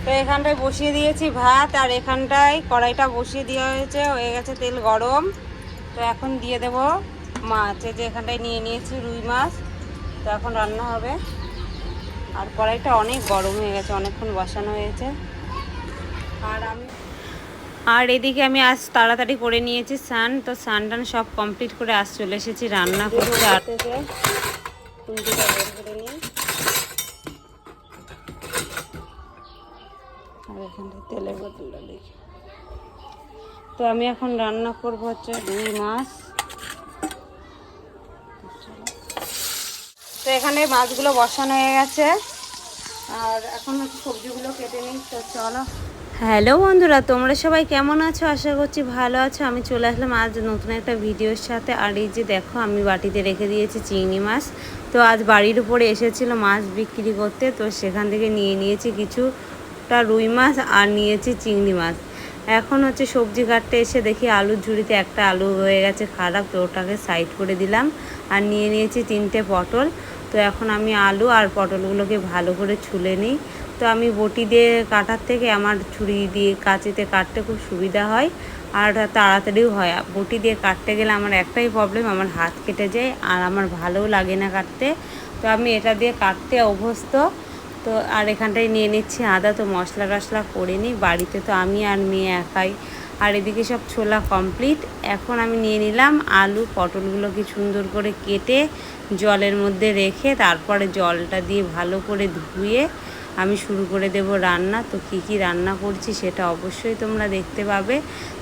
তো এখানটায় বসিয়ে দিয়েছি ভাত, আর এখানটায় কড়াইটা বসিয়ে দেওয়া হয়েছে, হয়ে গেছে তেল গরম। তো এখন দিয়ে দেব মাছ, এই যে এখানটায় নিয়ে নিয়েছি রুই মাছ। তো এখন রান্না হবে। আর কড়াইটা অনেক গরম হয়ে গেছে, অনেকক্ষণ বসানো হয়েছে। আর এদিকে আমি আজ তাড়াতাড়ি করে নিয়েছি স্নান। তো স্নান টান সব কমপ্লিট করে আজ চলে এসেছি রান্না করতে। আর কুন্ডিটা বের করে নিই। আর এখানটায় তেলের বোতলটা দেখি। তো আমি এখন রান্না করব হচ্ছে রুই মাছ। তো এখানে মাছগুলো বসানো হয়ে গেছে, আর এখন হচ্ছে সবজিগুলো কেটে নিই। তো চলো। হ্যালো বন্ধুরা, তোমরা সবাই কেমন আছো? আশা করছি ভালো আছো। আমি চলে আসলাম আজ নতুন একটা ভিডিওর সাথে। আর এই যে দেখো, আমি বাটিতে রেখে দিয়েছি চিংড়ি মাছ। তো আজ বাড়ির উপরে এসেছিল মাছ বিক্রি করতে, তো সেখান থেকে নিয়ে নিয়েছি কিছুটা রুই মাছ আর নিয়েছি চিংড়ি মাছ। এখন হচ্ছে সবজি কাটতে এসে দেখি আলুর ঝুড়িতে একটা আলু হয়ে গেছে খারাপ, তো ওটাকে সাইড করে দিলাম। আর নিয়ে নিয়েছি 3টে পটল। তো এখন আমি আলু আর পটলগুলোকে ভালো করে ছুলে নিই। তো আমি বটি দিয়ে কাটার থেকে আমার ছুরি দিয়ে কাঁচিতে কাটতে খুব সুবিধা হয়, আর তাড়াতাড়িও হয়। বটি দিয়ে কাটতে গেলে আমার একটাই প্রবলেম, আমার হাত কেটে যায় আর আমার ভালোও লাগে না কাটতে। তো আমি এটা দিয়ে কাটতে অভ্যস্ত। তো আর এখানটায় নিয়ে নিচ্ছি আদা। তো মশলা টশলা করে নিই, বাড়িতে তো আমি আর মেয়ে একাই। আর এদিকে সব ছোলা কমপ্লিট। এখন আমি নিয়ে নিলাম আলু, পটলগুলোকে সুন্দর করে কেটে জলের মধ্যে রেখে তারপরে জলটা দিয়ে ভালো করে ধুয়ে আমি শুরু করে দেব রান্না। তো কি কি রান্না করছি সেটা অবশ্যই তোমরা দেখতে পাবে।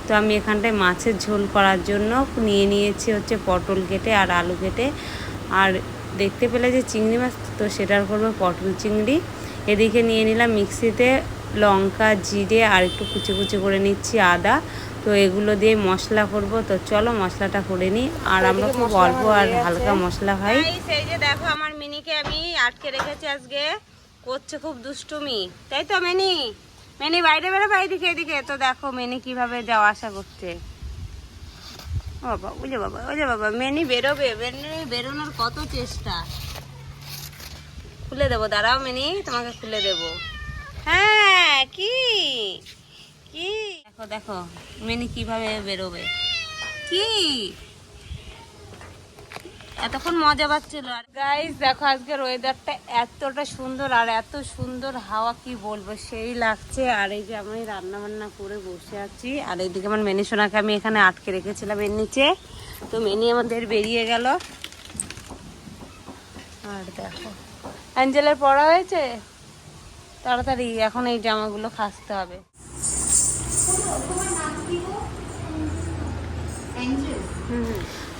তো আমি এখানটায় মাছের ঝোল করার জন্য নিয়ে নিয়েছি হচ্ছে পটল কেটে আর আলু কেটে। আর দেখতে পেলে যে চিংড়ি মাছ, তো সেটার করবো পটল চিংড়ি। এদিকে নিয়ে নিলাম মিক্সিতে লঙ্কা, জিরে আর একটু কুচি কুচি করে নিচ্ছি আদা। তো এগুলো দিয়ে মশলা করব। তো চলো মশলাটা করে নিই। আর আমরা খুব অল্প আর হালকা মশলা খাই। সেই যে দেখো, আমার মিনিকে আমি আটকে রেখেছি আজকে, করছে খুব দুষ্টুমি, তাই তো মেনি? মেনি বাইরে বেরোবে, এদিকে এদিকে। তো দেখো মেনি কিভাবে যাওয়া আসা করছে। বাবা, ওলে বাবা, ওলে বাবা, মেনি বেরোবে, মেনি বেরোনোর কত চেষ্টা। খুলে দেবো, দাঁড়াও মেনি, তোমাকে খুলে দেবো। হ্যাঁ, কি কি দেখো দেখো মেনি কিভাবে বেরোবে। কি এতক্ষণ মজা পাচ্ছিল। আর গাইস দেখো, আজকের ওয়েদারটা এতটা সুন্দর আর এত সুন্দর হাওয়া, কি বলবো, সেই লাগছে। আর এই যে আমি রান্না বান্না করে বসে আছি, আর এইদিকে আমার মেনি সোনাকে আমি এখানে আটকে রেখেছিলাম এর নিচে। তো মেনি আমাদের বেরিয়ে গেল। আর দেখো অ্যাঞ্জেলের পড়া হয়েছে, তাড়াতাড়ি এখন এই জামাগুলো খাসতে হবে।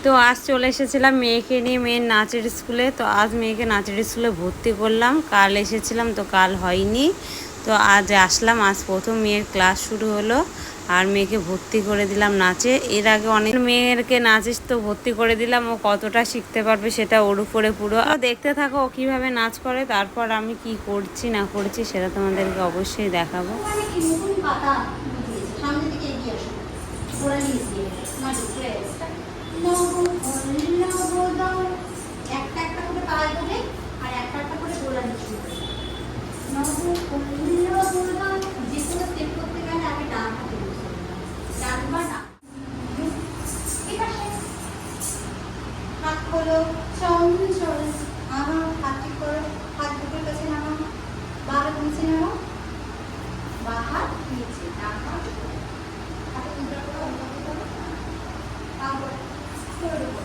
তো আজ চলে এসেছিলাম মেয়েকে নিয়ে মেয়ের নাচের স্কুলে। তো আজ মেয়েকে নাচের স্কুলে ভর্তি করলাম। কাল এসেছিলাম, তো কাল হয়নি। তো আজ আসলাম, আজ প্রথম মেয়ের ক্লাস শুরু হলো আর মেয়েকে ভর্তি করে দিলাম নাচে। এর আগে অনেক মেয়েরকে নাচে তো ভর্তি করে দিলাম, ও কতটা শিখতে পারবে সেটা ওর উপরে পুরো। দেখতে থাকো ও কীভাবে নাচ করে, তারপর আমি কি করছি না করছি সেটা তোমাদেরকে অবশ্যই দেখাবো। একটা একটা করে পায়ে দেবে আর একটা একটা করে গোলা দিচ্ছি। যে কোনো স্টেপ করতে গেলে আমি ডান হাতে বসে ডানবার না, হাত খোলো চঞ্চল, আমার হাতটি করো, হাত বুকের কাছে নামাও, বা হাত নিচে নামাও, বা হাত নিচে, ডান হাত হাতে মুদ্রা করো, অনুভূতি করো, তারপর ছেড়ে দেবো।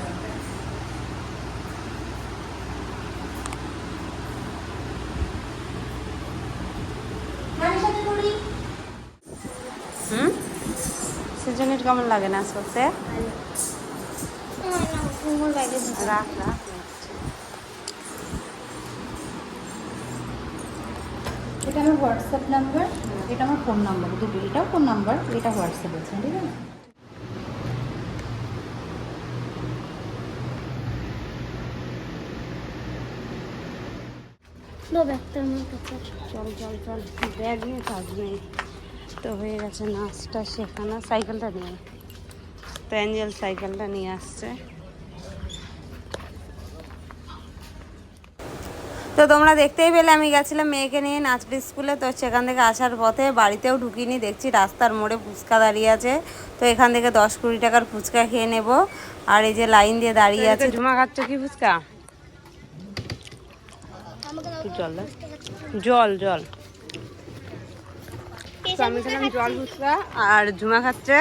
সেজনের কেমন লাগে নাচ করতে? রাখ রাখ। এটা আমার হোয়াটসঅ্যাপ নাম্বার, এটা আমার ফোন নাম্বার, দুটো। এটাও ফোন নাম্বার, এটা হোয়াটসঅ্যাপ আছে, ঠিক আছে? চল চল চল, ব্যাগ নিয়ে কাজ নেই। তো হয়ে গেছে নাচটা শেখানো। সাইকেলটা নিয়ে, তো অ্যাঞ্জেল সাইকেলটা নিয়ে আসছে। তো তোমরা দেখতেই পেলে আমি গেছিলাম মেয়েকে নিয়ে নাচড়ি স্কুলে। তো সেখান থেকে আসার পথে বাড়িতেও ঢুকিনি, দেখছি রাস্তার মোড়ে ফুচকা দাঁড়িয়ে আছে। তো এখান থেকে 10-20 টাকার ফুচকা খেয়ে নেব। আর এই যে লাইন দিয়ে দাঁড়িয়ে আছে। ঝুমা খাচ্ছ কি ফুচকা? জল জল জল তো আমি খেলাম জল ফুচকা আর ঝুমা খাচ্ছে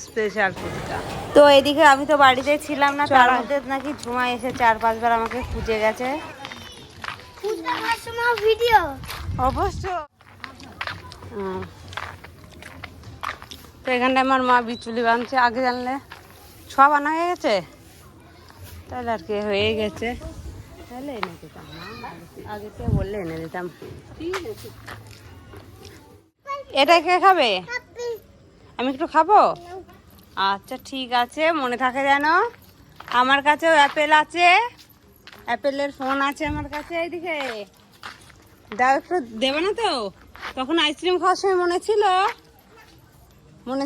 স্পেশাল ফুচকা। তো এদিকে আমি তো বাড়িতে ছিলাম না, তার মধ্যে নাকি ঝুমা এসে 4-5 বার আমাকে খুঁজে গেছে। ভিডিও অবশ্য তো এখানটায় আমার মা বিচুলি বানছে। আগে জানলে সব আনা হয়ে গেছে, তাহলে আর কি হয়ে গেছে, তাহলে এনে দিতাম না, আগে থেকে বললে এনে দিতাম। এটা কে খাবে? আমি একটু খাবো? আচ্ছা ঠিক আছে, মনে থাকে যেন। আমার কাছেও অ্যাপেল আছে, অ্যাপেলের ফোন আছে আমার কাছে। এইদিকে দাও, একটু দেবে না তো? তখন আইসক্রিম খাওয়ার সময় মনে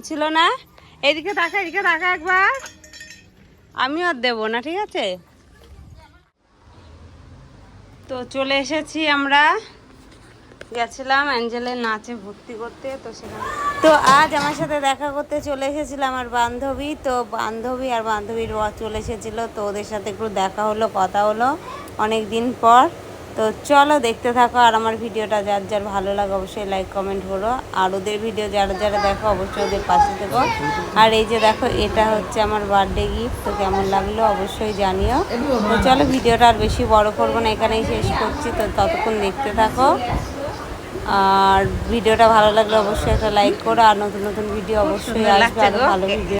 ছিল না? এদিকে তাকা একবার। আমি আর দেবো না, ঠিক আছে? তো চলে এসেছি আমরা, গেছিলাম অ্যাঞ্জেলের নাচে ভর্তি করতে। তো সেখানে তো আজ আমার সাথে দেখা করতে চলে এসেছিল আমার বান্ধবী। তো বান্ধবী আর বান্ধবীর বর চলে এসেছিলো। তো ওদের সাথে একটু দেখা হলো, কথা হলো অনেক দিন পর। তো চলো দেখতে থাকো। আর আমার ভিডিওটা যার যার ভালো লাগে অবশ্যই লাইক কমেন্ট করো। আর ওদের ভিডিও যারা যারা দেখো অবশ্যই ওদের পাশে থেকো। আর এই যে দেখো, এটা হচ্ছে আমার বার্থডে গিফট। তো কেমন লাগলো অবশ্যই জানিও। তো চলো ভিডিওটা আর বেশি বড় করবো না, এখানেই শেষ করছি। তো ততক্ষণ দেখতে থাকো। আর ভিডিওটা ভালো লাগলে অবশ্যই একটা লাইক করো। আর নতুন নতুন ভিডিও অবশ্যই আসবে, আরো ভালো ভিডিও।